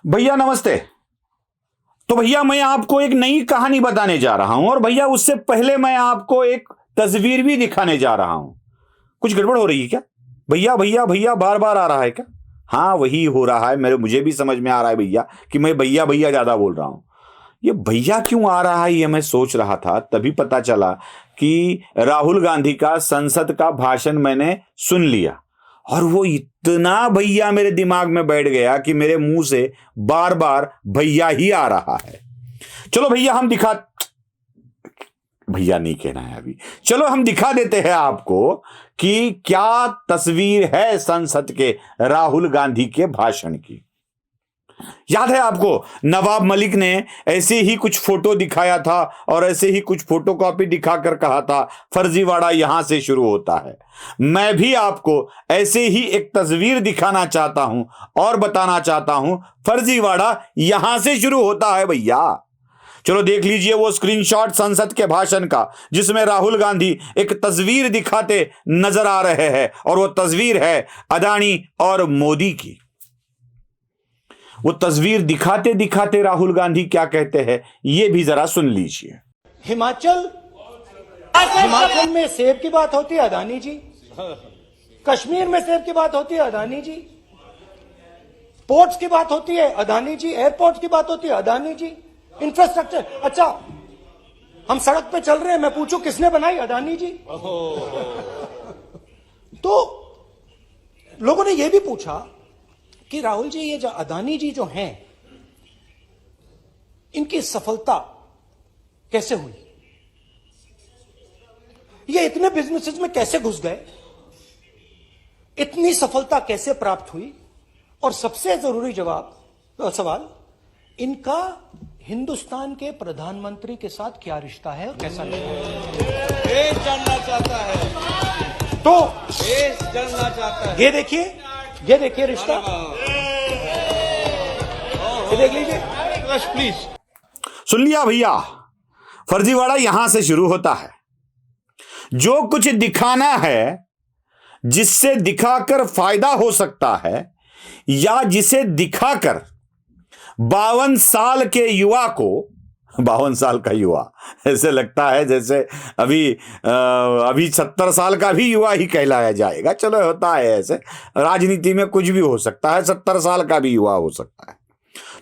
भैया नमस्ते। तो भैया मैं आपको एक नई कहानी बताने जा रहा हूं और भैया उससे पहले मैं आपको एक तस्वीर भी दिखाने जा रहा हूं। कुछ गड़बड़ हो रही है क्या? भैया भैया भैया बार बार आ रहा है क्या? हाँ वही हो रहा है, मुझे भी समझ में आ रहा है भैया कि मैं भैया भैया ज्यादा बोल रहा हूं। ये भैया क्यों आ रहा है ये मैं सोच रहा था, तभी पता चला कि राहुल गांधी का संसद का भाषण मैंने सुन लिया और वो इतना भैया मेरे दिमाग में बैठ गया कि मेरे मुंह से बार बार भैया ही आ रहा है। चलो भैया भैया नहीं कहना है अभी, चलो हम दिखा देते हैं आपको कि क्या तस्वीर है संसद के राहुल गांधी के भाषण की। याद है आपको नवाब मलिक ने ऐसे ही कुछ फोटो दिखाया था और ऐसे ही कुछ फोटोकॉपी दिखाकर कहा था फर्जीवाड़ा यहां से शुरू होता है। मैं भी आपको ऐसे ही एक तस्वीर दिखाना चाहता हूं और बताना चाहता हूं फर्जीवाड़ा यहां से शुरू होता है भैया। चलो देख लीजिए वो स्क्रीनशॉट संसद के भाषण का जिसमें राहुल गांधी एक तस्वीर दिखाते नजर आ रहे हैं और वो तस्वीर है अदानी और मोदी की। वो तस्वीर दिखाते दिखाते राहुल गांधी क्या कहते हैं ये भी जरा सुन लीजिए। हिमाचल में सेब की बात होती है अदानी जी, कश्मीर में सेब की बात होती है अदानी जी, पोर्ट्स की बात होती है अदानी जी, एयरपोर्ट्स की बात होती है अदानी जी, इंफ्रास्ट्रक्चर। अच्छा हम सड़क पे चल रहे हैं, मैं पूछूं किसने बनाई? अदानी जी। तो लोगों ने यह भी पूछा कि राहुल जी ये जो अदानी जी जो हैं इनकी सफलता कैसे हुई, ये इतने बिजनेसेस में कैसे घुस गए, इतनी सफलता कैसे प्राप्त हुई, और सबसे जरूरी सवाल इनका हिंदुस्तान के प्रधानमंत्री के साथ क्या रिश्ता है और कैसा नहीं है, देश जानना चाहता है। तो देश जानना चाहता है। ये देखिए रिश्ता, ये देख लीजिए प्लीज। सुन लिया भैया, फर्जीवाड़ा यहां से शुरू होता है। जो कुछ दिखाना है जिससे दिखाकर फायदा हो सकता है या जिसे दिखाकर 52 साल के युवा को, 52 साल का युवा ऐसे लगता है जैसे अभी 70 साल का भी युवा ही कहलाया जाएगा। चलो होता है ऐसे, राजनीति में कुछ भी हो सकता है, 70 साल का भी युवा हो सकता है।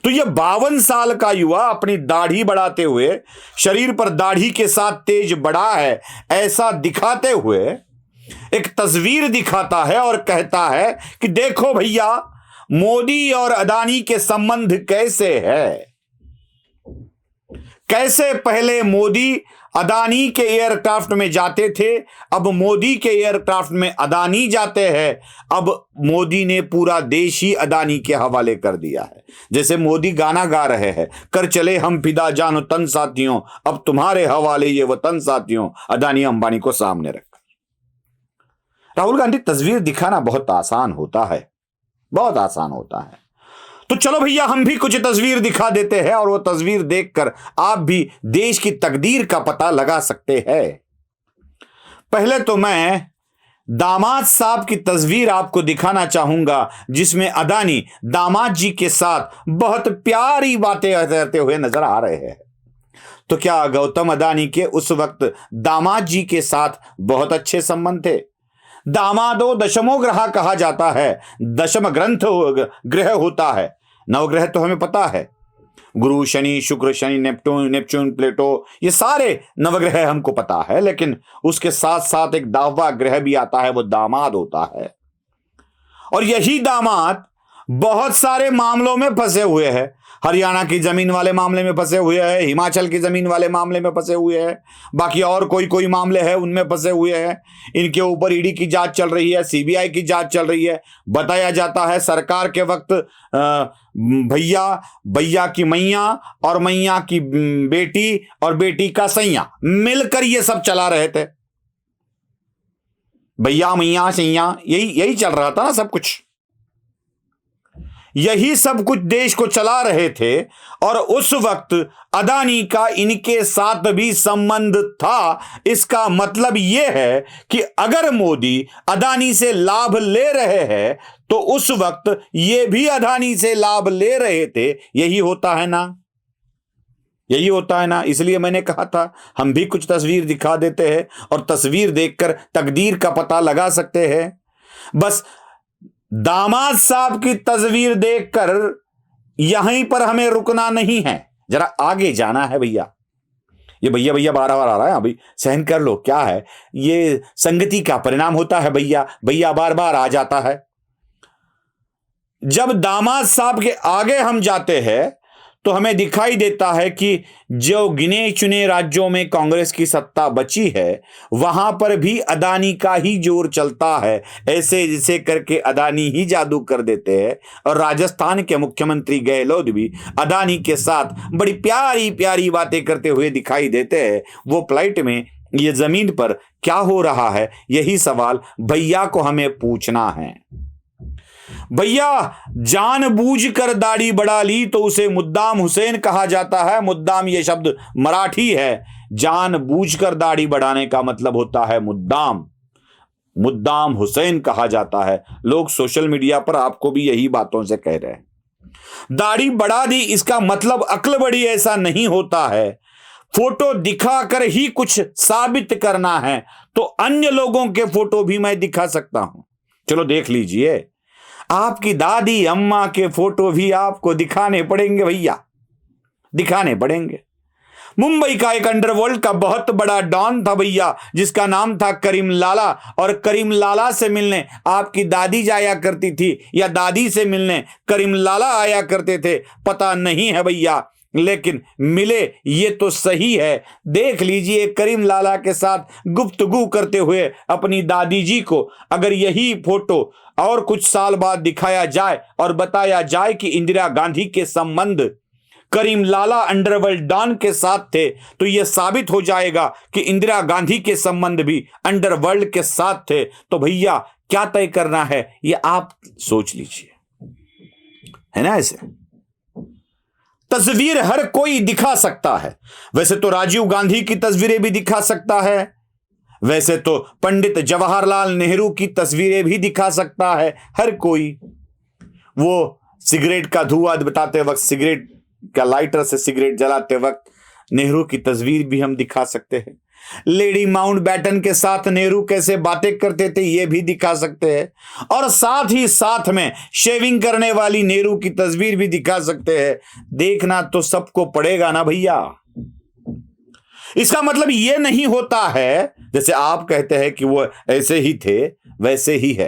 तो ये 52 साल का युवा अपनी दाढ़ी बढ़ाते हुए, शरीर पर दाढ़ी के साथ तेज बढ़ा है ऐसा दिखाते हुए एक तस्वीर दिखाता है और कहता है कि देखो भैया मोदी और अदानी के संबंध कैसे है, कैसे पहले मोदी अदानी के एयरक्राफ्ट में जाते थे, अब मोदी के एयरक्राफ्ट में अदानी जाते हैं, अब मोदी ने पूरा देश ही अदानी के हवाले कर दिया है। जैसे मोदी गाना गा रहे हैं, कर चले हम फिदा जानो तन साथियों, अब तुम्हारे हवाले ये वतन साथियों, अदानी अंबानी को सामने रखकर। राहुल गांधी तस्वीर दिखाना बहुत आसान होता है, बहुत आसान होता है। तो चलो भैया हम भी कुछ तस्वीर दिखा देते हैं और वो तस्वीर देखकर आप भी देश की तकदीर का पता लगा सकते हैं। पहले तो मैं दामाद साहब की तस्वीर आपको दिखाना चाहूंगा जिसमें अदानी दामाद जी के साथ बहुत प्यारी बातें करते हुए नजर आ रहे हैं। तो क्या गौतम अदानी के उस वक्त दामाद जी के साथ बहुत अच्छे संबंध थे? दामादो दशमो ग्रह कहा जाता है, दशम ग्रह होता है। नवग्रह तो हमें पता है, गुरु शनि शुक्र शनि नेपच्यून प्लेटो, ये सारे नवग्रह हमको पता है, लेकिन उसके साथ साथ एक दावा ग्रह भी आता है, वो दामाद होता है। और यही दामाद बहुत सारे मामलों में फंसे हुए हैं। हरियाणा की जमीन वाले मामले में फंसे हुए हैं, हिमाचल की जमीन वाले मामले में फंसे हुए हैं, बाकी और कोई मामले हैं उनमें फंसे हुए हैं। इनके ऊपर ईडी की जांच चल रही है, सीबीआई की जांच चल रही है। बताया जाता है सरकार के वक्त भैया की मैया और मैया की बेटी और बेटी का सैया मिलकर ये सब चला रहे थे। भैया मैया सैया यही चल रहा था ना सब कुछ। यही सब कुछ देश को चला रहे थे और उस वक्त अदानी का इनके साथ भी संबंध था। इसका मतलब यह है कि अगर मोदी अदानी से लाभ ले रहे हैं तो उस वक्त ये भी अदानी से लाभ ले रहे थे। यही होता है ना, यही होता है ना। इसलिए मैंने कहा था हम भी कुछ तस्वीर दिखा देते हैं और तस्वीर देखकर तकदीर का पता लगा सकते हैं। बस दामाद साहब की तस्वीर देखकर यहीं पर हमें रुकना नहीं है, जरा आगे जाना है भैया। ये भैया भैया बार बार आ रहा है, अभी सहन कर लो, क्या है ये, संगति का परिणाम होता है। भैया भैया बार बार आ जाता है। जब दामाद साहब के आगे हम जाते हैं तो हमें दिखाई देता है कि जो गिने चुने राज्यों में कांग्रेस की सत्ता बची है वहां पर भी अदानी का ही जोर चलता है। ऐसे जैसे करके अदानी ही जादू कर देते हैं। और राजस्थान के मुख्यमंत्री गहलोत भी अदानी के साथ बड़ी प्यारी प्यारी बातें करते हुए दिखाई देते हैं। वो फ्लाइट में, ये जमीन पर क्या हो रहा है, यही सवाल भैया को हमें पूछना है। भैया जानबूझकर दाढ़ी बढ़ा ली तो उसे मुद्दाम हुसैन कहा जाता है। मुद्दाम ये शब्द मराठी है। जानबूझकर दाढ़ी बढ़ाने का मतलब होता है मुद्दाम। मुद्दाम हुसैन कहा जाता है। लोग सोशल मीडिया पर आपको भी यही बातों से कह रहे हैं। दाढ़ी बढ़ा दी इसका मतलब अक्ल बढ़ी, ऐसा नहीं होता है। फोटो दिखाकर ही कुछ साबित करना है तो अन्य लोगों के फोटो भी मैं दिखा सकता हूं। चलो देख लीजिए, आपकी दादी अम्मा के फोटो भी आपको दिखाने पड़ेंगे भैया, दिखाने पड़ेंगे। मुंबई का एक अंडरवर्ल्ड का बहुत बड़ा डॉन था भैया, जिसका नाम था करीम लाला। और करीम लाला से मिलने आपकी दादी जाया करती थी या दादी से मिलने करीम लाला आया करते थे, पता नहीं है भैया, लेकिन मिले ये तो सही है। देख लीजिए करीम लाला के साथ गुफ्तगू करते हुए अपनी दादी जी को अगर यही फोटो और कुछ साल बाद दिखाया जाए और बताया जाए कि इंदिरा गांधी के संबंध करीम लाला अंडरवर्ल्ड डॉन के साथ थे तो यह साबित हो जाएगा कि इंदिरा गांधी के संबंध भी अंडरवर्ल्ड के साथ थे। तो भैया क्या तय करना है ये आप सोच लीजिए, है ना। ऐसे तस्वीर हर कोई दिखा सकता है। वैसे तो राजीव गांधी की तस्वीरें भी दिखा सकता है, वैसे तो पंडित जवाहरलाल नेहरू की तस्वीरें भी दिखा सकता है हर कोई। वो सिगरेट का धुआं बताते वक्त, सिगरेट का लाइटर से सिगरेट जलाते वक्त नेहरू की तस्वीर भी हम दिखा सकते हैं। लेडी माउंटबेटन के साथ नेहरू कैसे बातें करते थे ये भी दिखा सकते हैं। और साथ ही साथ में शेविंग करने वाली नेहरू की तस्वीर भी दिखा सकते हैं। देखना तो सबको पड़ेगा ना भैया। इसका मतलब यह नहीं होता है जैसे आप कहते हैं कि वो ऐसे ही थे वैसे ही है।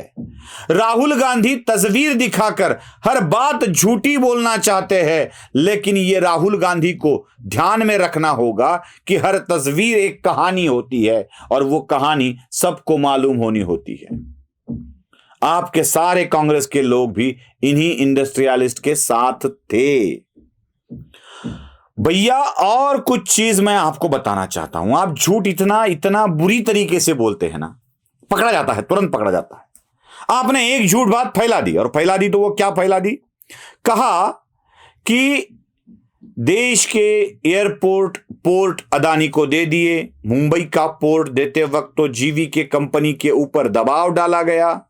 राहुल गांधी तस्वीर दिखाकर हर बात झूठी बोलना चाहते हैं, लेकिन ये राहुल गांधी को ध्यान में रखना होगा कि हर तस्वीर एक कहानी होती है और वो कहानी सबको मालूम होनी होती है। आपके सारे कांग्रेस के लोग भी इन्हीं इंडस्ट्रियलिस्ट के साथ थे भैया। और कुछ चीज मैं आपको बताना चाहता हूं, आप झूठ इतना इतना बुरी तरीके से बोलते हैं ना, पकड़ा जाता है, तुरंत पकड़ा जाता है। आपने एक झूठ बात फैला दी, और फैला दी तो वो क्या फैला दी, कहा कि देश के एयरपोर्ट पोर्ट अदानी को दे दिए। मुंबई का पोर्ट देते वक्त तो जीवीके कंपनी के ऊपर दबाव डाला गया,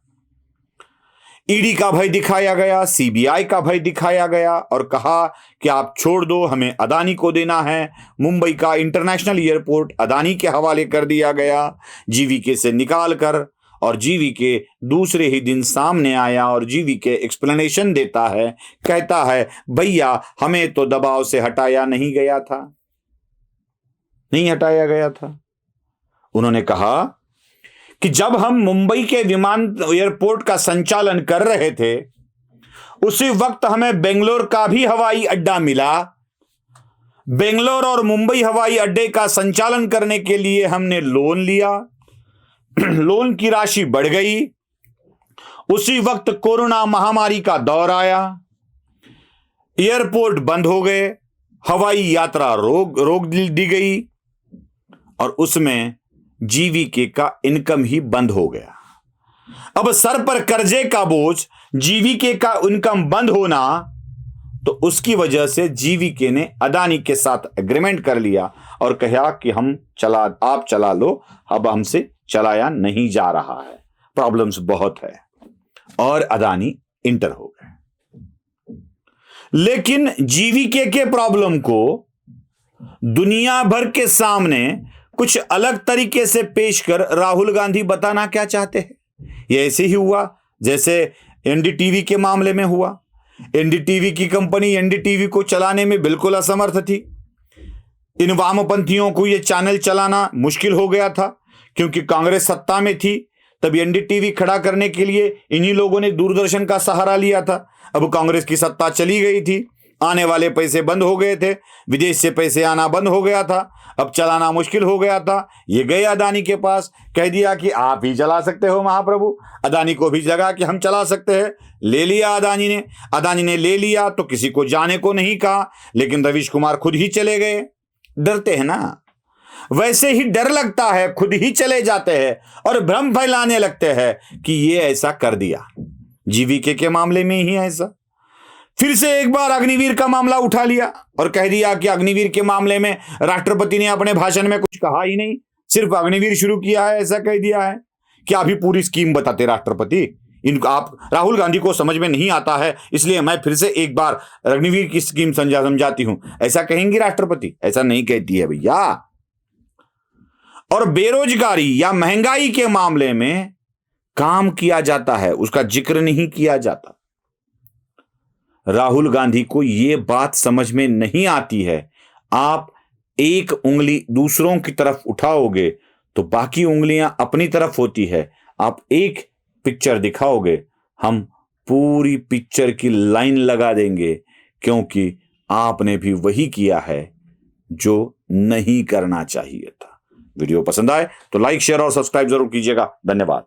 ईडी का भय दिखाया गया, सीबीआई का भय दिखाया गया और कहा कि आप छोड़ दो, हमें अदानी को देना है। मुंबई का इंटरनेशनल एयरपोर्ट अदानी के हवाले कर दिया गया जीवीके से निकाल कर। और जीवीके दूसरे ही दिन सामने आया और जीवीके एक्सप्लेनेशन देता है, कहता है भैया हमें तो दबाव से हटाया नहीं गया था, नहीं हटाया गया था। उन्होंने कहा कि जब हम मुंबई के विमान एयरपोर्ट का संचालन कर रहे थे उसी वक्त हमें बेंगलोर का भी हवाई अड्डा मिला। बेंगलोर और मुंबई हवाई अड्डे का संचालन करने के लिए हमने लोन लिया, लोन की राशि बढ़ गई। उसी वक्त कोरोना महामारी का दौर आया, एयरपोर्ट बंद हो गए, हवाई यात्रा रोक दी गई और उसमें जीवीके का इनकम ही बंद हो गया। अब सर पर कर्जे का बोझ, जीवीके का इनकम बंद होना, तो उसकी वजह से जीवीके ने अदानी के साथ एग्रीमेंट कर लिया और कहा कि आप चला लो, अब हमसे चलाया नहीं जा रहा है, प्रॉब्लम्स बहुत है, और अदानी इंटर हो गए। लेकिन जीवीके के प्रॉब्लम को दुनिया भर के सामने कुछ अलग तरीके से पेश कर राहुल गांधी बताना क्या चाहते हैं। यह ऐसे ही हुआ जैसे एनडीटीवी के मामले में हुआ। एनडीटीवी की कंपनी एनडीटीवी को चलाने में बिल्कुल असमर्थ थी। इन वामपंथियों को यह चैनल चलाना मुश्किल हो गया था, क्योंकि कांग्रेस सत्ता में थी। तब एनडीटीवी खड़ा करने के लिए इन्हीं लोगों ने दूरदर्शन का सहारा लिया था। अब कांग्रेस की सत्ता चली गई थी, आने वाले पैसे बंद हो गए थे, विदेश से पैसे आना बंद हो गया था, अब चलाना मुश्किल हो गया था। ये गए अदानी के पास, कह दिया कि आप ही चला सकते हो महाप्रभु। अदानी को भी लगा कि हम चला सकते हैं, ले लिया अदानी ने ले लिया तो किसी को जाने को नहीं कहा, लेकिन रवीश कुमार खुद ही चले गए। डरते हैं ना, वैसे ही डर लगता है, खुद ही चले जाते हैं और भ्रम फैलाने लगते हैं कि ये ऐसा कर दिया। जीवीके के मामले में ही ऐसा। फिर से एक बार अग्निवीर का मामला उठा लिया और कह दिया कि अग्निवीर के मामले में राष्ट्रपति ने अपने भाषण में कुछ कहा ही नहीं, सिर्फ अग्निवीर शुरू किया है, ऐसा कह दिया है। क्या अभी पूरी स्कीम बताते राष्ट्रपति? इनको आप राहुल गांधी को समझ में नहीं आता है, इसलिए मैं फिर से एक बार अग्निवीर की स्कीम समझाती हूं, ऐसा कहेंगी राष्ट्रपति? ऐसा नहीं कहती है भैया। और बेरोजगारी या महंगाई के मामले में काम किया जाता है, उसका जिक्र नहीं किया जाता। राहुल गांधी को यह बात समझ में नहीं आती है। आप एक उंगली दूसरों की तरफ उठाओगे तो बाकी उंगलियां अपनी तरफ होती है। आप एक पिक्चर दिखाओगे, हम पूरी पिक्चर की लाइन लगा देंगे, क्योंकि आपने भी वही किया है जो नहीं करना चाहिए था। वीडियो पसंद आए तो लाइक, शेयर और सब्सक्राइब जरूर कीजिएगा। धन्यवाद।